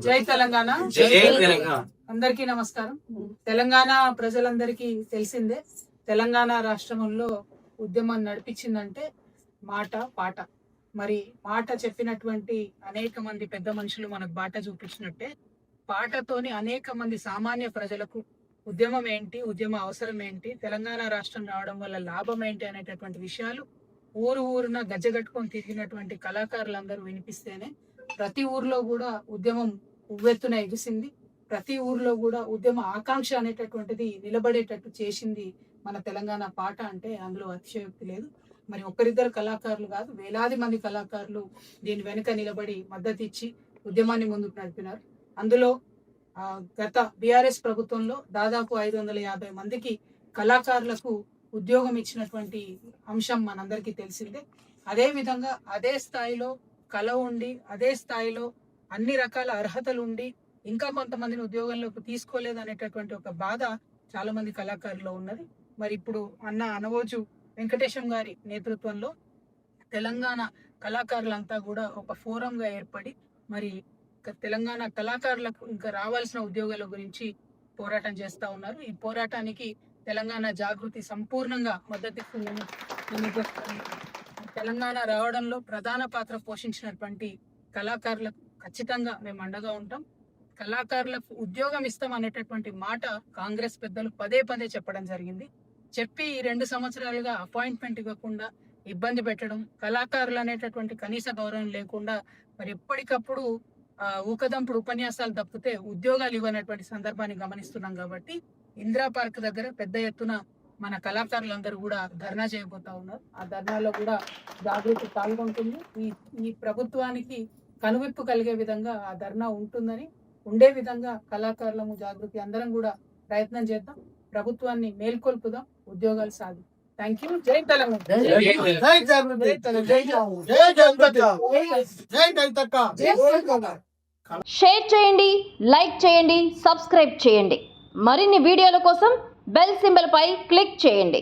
జై తెలంగాణ. అందరికీ నమస్కారం. తెలంగాణ ప్రజలందరికీ తెలిసిందే, తెలంగాణ రాష్ట్రంలో ఉద్యమం నడిపించిందంటే మాట పాట. మరి మాట చెప్పినటువంటి అనేక మంది పెద్ద మనుషులు మనకు బాట చూపించినట్టే, పాటతోని అనేక మంది సామాన్య ప్రజలకు ఉద్యమం ఏంటి, ఉద్యమ అవసరం ఏంటి, తెలంగాణ రాష్ట్రం రావడం వల్ల లాభం ఏంటి అనేటటువంటి విషయాలు ఊరున గజ్జగట్టుకొని తిరిగినటువంటి కళాకారులందరూ వినిపిస్తేనే ప్రతి ఊర్లో కూడా ఉద్యమం ఉవ్వెత్తున ఎగిసింది. ప్రతి ఊర్లో కూడా ఉద్యమ ఆకాంక్ష అనేటటువంటిది నిలబడేటట్టు చేసింది మన తెలంగాణ పాట అంటే అందులో అతిశయోక్తి లేదు. మరి ఒక్కరిద్దరు కళాకారులు కాదు, వేలాది మంది కళాకారులు దీని వెనుక నిలబడి మద్దతు ఇచ్చి ఉద్యమాన్ని ముందుకు నడిపినారు. అందులో గత బీఆర్ఎస్ ప్రభుత్వంలో దాదాపు 550 మందికి కళాకారులకు ఉద్యోగం ఇచ్చినటువంటి అంశం మనందరికీ తెలిసిందే. అదే విధంగా అదే స్థాయిలో కళ ఉండి, అదే స్థాయిలో అన్ని రకాల అర్హతలు ఉండి ఇంకా కొంతమందిని ఉద్యోగంలోకి తీసుకోలేదు అనేటటువంటి ఒక బాధ చాలా మంది కళాకారుల్లో ఉన్నది. మరి ఇప్పుడు అన్న అనవోజు వెంకటేశం గారి నేతృత్వంలో తెలంగాణ కళాకారులంతా కూడా ఒక ఫోరంగా ఏర్పడి మరి తెలంగాణ కళాకారులకు ఇంకా రావాల్సిన ఉద్యోగాల గురించి పోరాటం చేస్తా ఉన్నారు. ఈ పోరాటానికి తెలంగాణ జాగృతి సంపూర్ణంగా మద్దతిస్తుందని తెలంగాణ రావడంలో ప్రధాన పాత్ర పోషించినటువంటి కళాకారులకు ఖచ్చితంగా మేము అండగా ఉంటాం. కళాకారులకు ఉద్యోగం ఇస్తాం అనేటటువంటి మాట కాంగ్రెస్ పెద్దలు పదే చెప్పడం జరిగింది. చెప్పి 2 సంవత్సరాలుగా అపాయింట్మెంట్ ఇవ్వకుండా ఇబ్బంది పెట్టడం, కళాకారులు అనేటటువంటి కనీస గౌరవం లేకుండా మరి ఎప్పటికప్పుడు ఊకదంపుడు ఉపన్యాసాలు తప్పితే ఉద్యోగాలు ఇవ్వనటువంటి సందర్భాన్ని గమనిస్తున్నాం. కాబట్టి ఇందిరా పార్క్ దగ్గర పెద్ద ఎత్తున మన కళాకారులందరూ కూడా ధర్నా చేయబోతా ఉన్నారు. ఆ ధర్నాలో కూడా జాగృతి పాల్గొంటుంది. ఈ ప్రభుత్వానికి కనువిప్పు కలిగే విధంగా ఆ ధర్నా ఉంటుందని, ఉండే విధంగా కళాకారులము జాగృతి అందరం కూడా ప్రయత్నం చేద్దాం. ప్రభుత్వాన్ని మేల్కొల్పుదాం, ఉద్యోగాలు సాధి. Thank you. Jai Telangana. Share చేయండి, లైక్ చేయండి, సబ్స్క్రైబ్ చేయండి. మరిన్ని వీడియోల కోసం బెల్ సింబల్ పై క్లిక్ చేయండి.